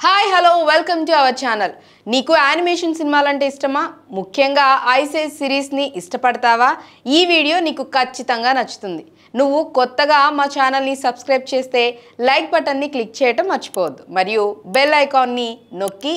Hi hello welcome to our channel. నీకు animation సినిమాలంటే ఇష్టమా? ముఖ్యంగా ఐస్ ఏజ్ సిరీస్ని ఇష్టపడతావా? ఈ వీడియో నీకు ఖచ్చితంగా నచ్చుతుంది. నువ్వు కొత్తగా మా ఛానల్ని సబ్స్క్రైబ్ చేస్తే లైక్ బటన్ని క్లిక్ చేయటం మర్చిపోవద్దు. మరియు బెల్ ఐకాన్ని నొక్కి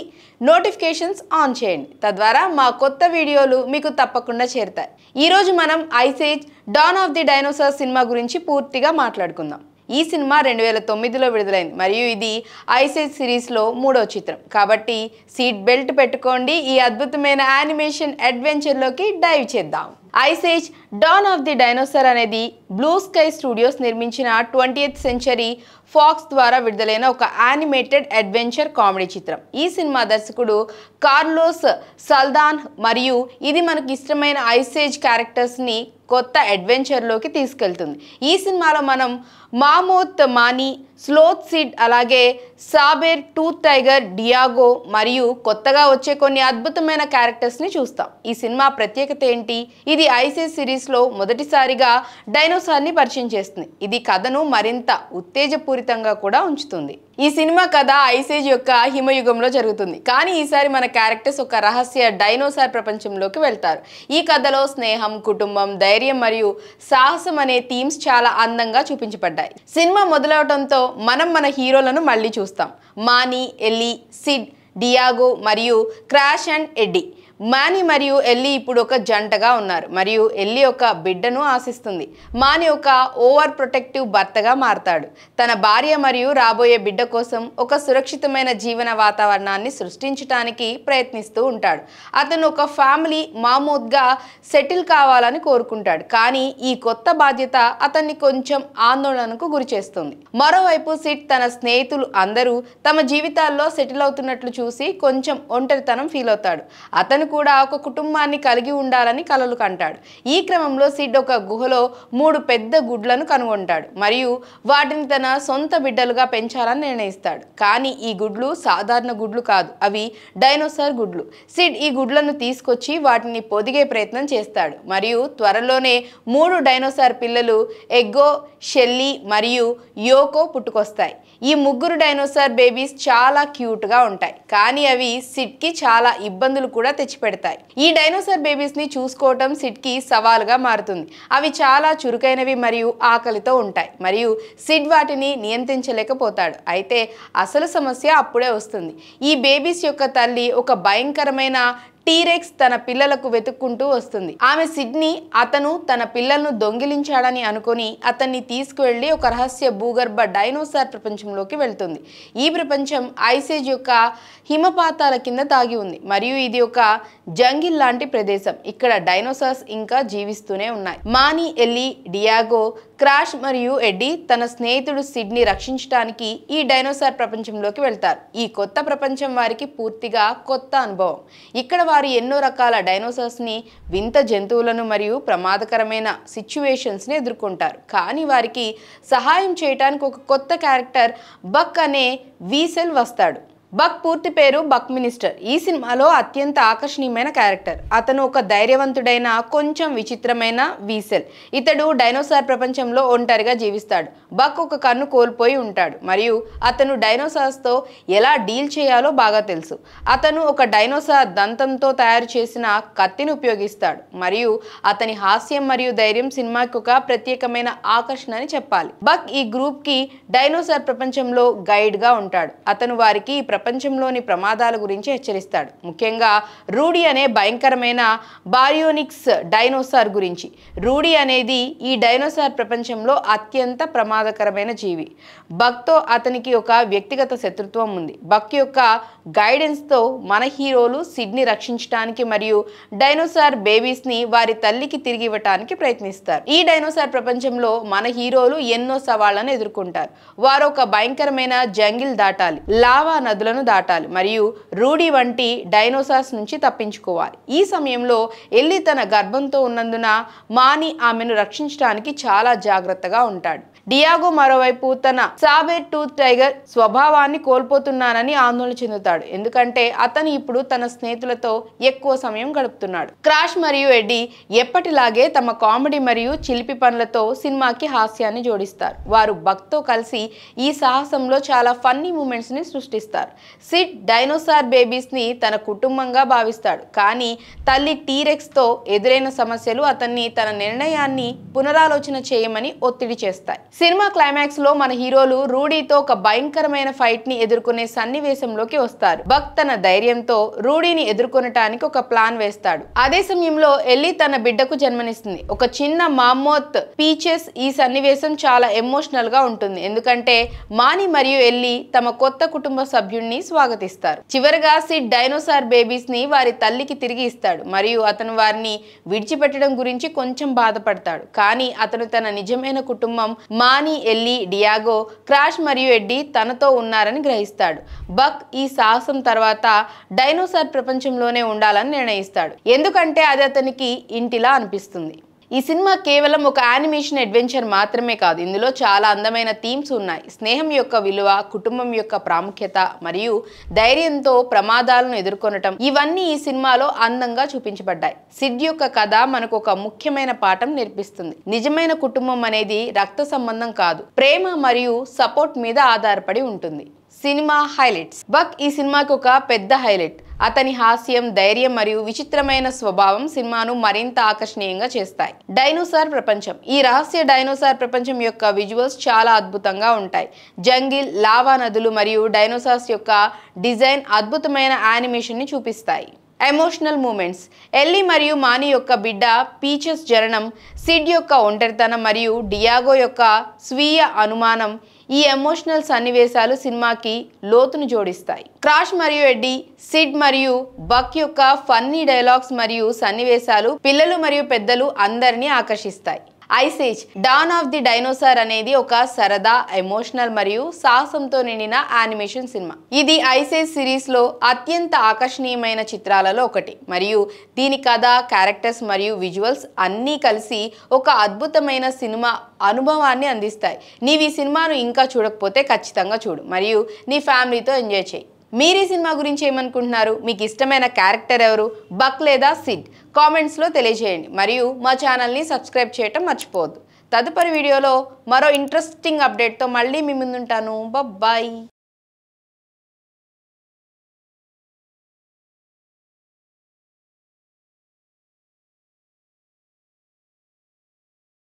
నోటిఫికేషన్స్ ఆన్ చేయండి. తద్వారా మా కొత్త వీడియోలు మీకు తప్పకుండా చేరుతాయి. ఈరోజు మనం ice age don of the dinosaur cinema గురించి పూర్తిగా మాట్లాడుకుందాం. ఈ సినిమా 2009లో విడుదలైంది మరియు ఇది ఐస్ ఏజ్ సిరీస్లో 3వ చిత్రం. కాబట్టి సీట్ బెల్ట్ పెట్టుకోండి. ఈ అద్భుతమైన యానిమేషన్ అడ్వెంచర్లోకి డైవ్ చేద్దాం. Ice age don of the dinosaur అనేది బ్లూ స్కై స్టూడియోస్ నిర్మించిన 20th సెంచరీ ఫాక్స్ ద్వారా విడుదలైన ఒక యానిమేటెడ్ అడ్వెంచర్ కామెడీ చిత్రం. ఈ సినిమా దర్శకుడు కార్లోస్ సల్దాన్ మరియు ఇది మనకి ఇష్టమైన ఐస్ ఏజ్ క్యారెక్టర్స్ని కొత్త అడ్వెంచర్లోకి తీసుకెళ్తుంది. ఈ సినిమాలో మనం మామోత్ మానీ, స్లోత్ సిడ్, అలాగే సాబెర్ టూత్ టైగర్, డియాగో మరియు కొత్తగా వచ్చే కొన్ని అద్భుతమైన క్యారెక్టర్స్ని చూస్తాం. ఈ సినిమా ప్రత్యేకత ఏంటి? ఇది ఐస్ ఏజ్ సిరీస్లో మొదటిసారిగా డైనోసార్ని పరిచయం చేస్తుంది. ఇది కథను మరింత ఉత్తేజపూరితంగా కూడా ఉంచుతుంది. ఈ సినిమా కథ ఐస్ ఏజ్ యొక్క హిమయుగంలో జరుగుతుంది, కానీ ఈసారి మన క్యారెక్టర్స్ ఒక రహస్య డైనోసార్ ప్రపంచంలోకి వెళ్తారు. ఈ కథలో స్నేహం, కుటుంబం, ధైర్యం మరియు సాహసం అనే థీమ్స్ చాలా అందంగా చూపించబడ్డాయి. సినిమా మొదలవడంతో మనం మన హీరోలను మళ్ళీ చూస్తాం. మానీ, ఎల్లీ, సిడ్, డియాగో మరియు క్రాష్ అండ్ ఎడ్డీ. మానీ మరియు ఎల్లీ ఇప్పుడు ఒక జంటగా ఉన్నారు మరియు ఎల్లీ ఒక బిడ్డను ఆశిస్తుంది. మానీ ఒక ఓవర్ ప్రొటెక్టివ్ భర్తగా మారతాడు. తన భార్య మరియు రాబోయే బిడ్డ కోసం ఒక సురక్షితమైన జీవన వాతావరణాన్ని సృష్టించడానికి ప్రయత్నిస్తూ ఉంటాడు. అతను ఒక ఫ్యామిలీ మామూద్గా సెటిల్ కావాలని కోరుకుంటాడు, కానీ ఈ కొత్త బాధ్యత అతన్ని కొంచెం ఆందోళనకు గురి చేస్తుంది. మరోవైపు సిడ్ తన స్నేహితులు అందరూ తమ జీవితాల్లో సెటిల్ అవుతున్నట్లు చూసి కొంచెం ఒంటరితనం ఫీల్ అవుతాడు. అతను కూడా ఒక కుటుంబాన్ని కలిగి ఉండాలని కలలు కంటాడు. ఈ క్రమంలో సిడ్ ఒక గుహలో 3 పెద్ద గుడ్లను కనుగొంటాడు మరియు వాటిని తన సొంత బిడ్డలుగా పెంచాలని నిర్ణయిస్తాడు. కానీ ఈ గుడ్లు సాధారణ గుడ్లు కాదు, అవి డైనోసార్ గుడ్లు. సిడ్ ఈ గుడ్లను తీసుకొచ్చి వాటిని పొదిగే ప్రయత్నం చేస్తాడు మరియు త్వరలోనే 3 డైనోసార్ పిల్లలు ఎగ్గో, షెల్లీ మరియు యోకో పుట్టుకొస్తాయి. ఈ 3 డైనోసార్ బేబీస్ చాలా క్యూట్గా ఉంటాయి, కానీ అవి సిడ్కి చాలా ఇబ్బందులు కూడా తెచ్చిపెడతాయి. ఈ డైనోసార్ బేబీస్ని చూసుకోవటం సిడ్కి సవాలుగా మారుతుంది. అవి చాలా చురుకైనవి మరియు ఆకలితో ఉంటాయి మరియు సిడ్ వాటిని నియంత్రించలేకపోతాడు. అయితే అసలు సమస్య అప్పుడే వస్తుంది. ఈ బేబీస్ యొక్క తల్లి ఒక భయంకరమైన టీరెక్స్ తన పిల్లలకు వెతుక్కుంటూ వస్తుంది. ఆమె సిడ్ని అతను తన పిల్లలను దొంగిలించాడని అనుకొని అతన్ని తీసుకువెళ్ళి ఒక రహస్య భూగర్భ డైనోసార్ ప్రపంచంలోకి వెళ్తుంది. ఈ ప్రపంచం ఐస్ ఏజ్ యొక్క హిమపాతాల కింద దాగి ఉంది మరియు ఇది ఒక జంగిల్ లాంటి ప్రదేశం. ఇక్కడ డైనోసార్స్ ఇంకా జీవిస్తూనే ఉన్నాయి. మానీ, ఎల్లీ, డియాగో, క్రాష్ మరియు ఎడ్డీ తన స్నేహితుడు సిడ్ని రక్షించడానికి ఈ డైనోసార్ ప్రపంచంలోకి వెళ్తారు. ఈ కొత్త ప్రపంచం వారికి పూర్తిగా కొత్త అనుభవం. ఇక్కడ వారు ఎన్నో రకాల డైనోసార్స్ని, వింత జంతువులను మరియు ప్రమాదకరమైన సిచ్యువేషన్స్ని ఎదుర్కొంటారు. కానీ వారికి సహాయం చేయడానికి ఒక కొత్త క్యారెక్టర్ బక్ అనే వీసెల్ వస్తాడు. బక్ పూర్తి పేరు బక్ మినిస్టర్. ఈ సినిమాలో అత్యంత ఆకర్షణీయమైన క్యారెక్టర్. అతను ఒక ధైర్యవంతుడైన కొంచెం విచిత్రమైన వీసెల్. ఇతడు డైనోసార్ ప్రపంచంలో ఒంటరిగా జీవిస్తాడు. బక్ ఒక కన్ను కోల్పోయి ఉంటాడు మరియు అతను డైనోసార్స్తో ఎలా డీల్ చేయాలో బాగా తెలుసు. అతను ఒక డైనోసార్ దంతంతో తయారు చేసిన కత్తిని ఉపయోగిస్తాడు మరియు అతని హాస్యం మరియు ధైర్యం సినిమాకి ఒక ప్రత్యేకమైన ఆకర్షణ అని చెప్పాలి. బక్ ఈ గ్రూప్కి డైనోసార్ ప్రపంచంలో గైడ్గా ఉంటాడు. అతను వారికి ప్రపంచంలోని ప్రమాదాల గురించి హెచ్చరిస్తాడు, ముఖ్యంగా రూడీ అనే భయంకరమైన బారియోనిక్స్ డైనోసార్ గురించి. రూడీ అనేది ఈ డైనోసార్ ప్రపంచంలో అత్యంత ప్రమాదకరమైన జీవి. బక్తో అతనికి ఒక వ్యక్తిగత శత్రుత్వం ఉంది. బక్ యొక్క గైడెన్స్తో మన హీరోలు సిడ్ని రక్షించడానికి మరియు డైనోసార్ బేబీస్ని వారి తల్లికి తిరిగి ఇవ్వటానికి ప్రయత్నిస్తారు. ఈ డైనోసార్ ప్రపంచంలో మన హీరోలు ఎన్నో సవాళ్లను ఎదుర్కొంటారు. వారు ఒక భయంకరమైన జంగిల్ దాటాలి, లావా నదులను దాటాలి మరియు రూడీ వంటి డైనోసార్స్ నుంచి తప్పించుకోవాలి. ఈ సమయంలో ఎల్లీ తన గర్భంతో ఉన్నందున మానీ ఆమెను రక్షించడానికి చాలా జాగ్రత్తగా ఉంటాడు. డియాగో మరోవైపు తన సాబెర్ టూత్ టైగర్ స్వభావాన్ని కోల్పోతున్నానని ఆందోళన చెందుతాడు, ఎందుకంటే అతను ఇప్పుడు తన స్నేహితులతో ఎక్కువ సమయం గడుపుతున్నాడు. క్రాష్ మరియు ఎడ్డీ ఎప్పటిలాగే తమ కామెడీ మరియు చిలిపి పనులతో సినిమాకి హాస్యాన్ని జోడిస్తారు. వారు బక్ తో కలిసి ఈ సాహసంలో చాలా ఫన్నీ మూమెంట్స్ ని సృష్టిస్తారు. సిడ్ డైనోసార్ బేబీస్ ని తన కుటుంబంగా భావిస్తాడు, కానీ తల్లి టీరెక్స్ తో ఎదురైన సమస్యలు అతన్ని తన నిర్ణయాన్ని పునరాలోచన చేయమని ఒత్తిడి చేస్తాయి. సినిమా క్లైమాక్స్ లో మన హీరోలు రూడీతో ఒక భయంకరమైన ఫైట్ ని ఎదుర్కొనే సన్నివేశంలోకి వస్తారు. బక్ తన ధైర్యంతో రూడీని ఎదుర్కొనటానికి ఒక ప్లాన్ వేస్తాడు. అదే సమయంలో ఎల్లీ తన బిడ్డకు జన్మనిస్తుంది, ఒక చిన్న మామోత్ పీచెస్. ఈ సన్నివేశం చాలా ఎమోషనల్ గా ఉంటుంది, ఎందుకంటే మాని మరియు ఎల్లీ తమ కొత్త కుటుంబ సభ్యుడిని స్వాగతిస్తారు. చివరగా సిడ్ డైనోసార్ బేబీస్ ని వారి తల్లికి తిరిగి ఇస్తాడు మరియు అతను వారిని విడిచిపెట్టడం గురించి కొంచెం బాధపడతాడు. కానీ అతను తన నిజమైన కుటుంబం మాని, ఎల్లీ, డియాగో, క్రాష్ మరియు ఎడ్డీ తనతో ఉన్నారని గ్రహిస్తాడు. బక్ ఈ సాహసం తర్వాత డైనోసార్ ప్రపంచంలోనే ఉండాలని నిర్ణయిస్తాడు, ఎందుకంటే అది అతనికి ఇంటిలా అనిపిస్తుంది. ఈ సినిమా కేవలం ఒక యానిమేషన్ అడ్వెంచర్ మాత్రమే కాదు, ఇందులో చాలా అందమైన థీమ్స్ ఉన్నాయి. స్నేహం యొక్క విలువ, కుటుంబం యొక్క ప్రాముఖ్యత మరియు ధైర్యంతో ప్రమాదాలను ఎదుర్కొనటం, ఇవన్నీ ఈ సినిమాలో అందంగా చూపించబడ్డాయి. సిడ్ యొక్క కథ మనకు ఒక ముఖ్యమైన పాఠం నేర్పిస్తుంది. నిజమైన కుటుంబం అనేది రక్త సంబంధం కాదు, ప్రేమ మరియు సపోర్ట్ మీద ఆధారపడి ఉంటుంది. Cinema highlights. బక్ ఈ సినిమాకి ఒక పెద్ద హైలైట్. అతని హాస్యం, ధైర్యం మరియు విచిత్రమైన స్వభావం సినిమాను మరింత ఆకర్షణీయంగా చేస్తాయి. డైనోసార్ ప్రపంచం. ఈ రహస్య డైనోసార్ ప్రపంచం యొక్క విజువల్స్ చాలా అద్భుతంగా ఉంటాయి. జంగిల్, లావా నదులు మరియు డైనోసార్స్ యొక్క డిజైన్ అద్భుతమైన యానిమేషన్ ని చూపిస్తాయి. Emotional moments. ఎల్లీ మరియు మాని యొక్క బిడ్డ పీచెస్ జననం, సిడ్ యొక్క ఒంటరితనం మరియు డియాగో యొక్క స్వీయ అనుమానం, ఈ ఎమోషనల్ సన్నివేశాలు సినిమాకి లోతును జోడిస్తాయి. క్రాష్ మరియు ఎడ్డీ, సిడ్ మరియు బక్ యొక్క ఫన్నీ డైలాగ్స్ మరియు సన్నివేశాలు పిల్లలు మరియు పెద్దలు అందరినీ ఆకర్షిస్తాయి. Ice age don of the dinosaur అనేది ఒక సరదా, ఎమోషనల్ మరియు సాహసంతో నిండిన యానిమేషన్ సినిమా. ఇది ఐస్ ఏజ్ సిరీస్ లో అత్యంత ఆకర్షణీయమైన చిత్రాలలో ఒకటి మరియు దీని కథ, క్యారెక్టర్స్ మరియు విజువల్స్ అన్నీ కలిసి ఒక అద్భుతమైన సినిమా అనుభవాన్ని అందిస్తాయి. నీవు ఈ సినిమాను ఇంకా చూడకపోతే ఖచ్చితంగా చూడు మరియు నీ ఫ్యామిలీతో ఎంజాయ్ చేయి. మీరు ఈ సినిమా గురించి ఏమనుకుంటున్నారు? మీకు ఇష్టమైన క్యారెక్టర్ ఎవరు, బక్ లేదా సిడ్? కామెంట్స్లో తెలియజేయండి మరియు మా ఛానల్ని సబ్స్క్రైబ్ చేయటం మర్చిపోవద్దు. తదుపరి వీడియోలో మరో ఇంట్రెస్టింగ్ అప్డేట్తో మళ్ళీ మీ ముందుంటాను. బాయ్.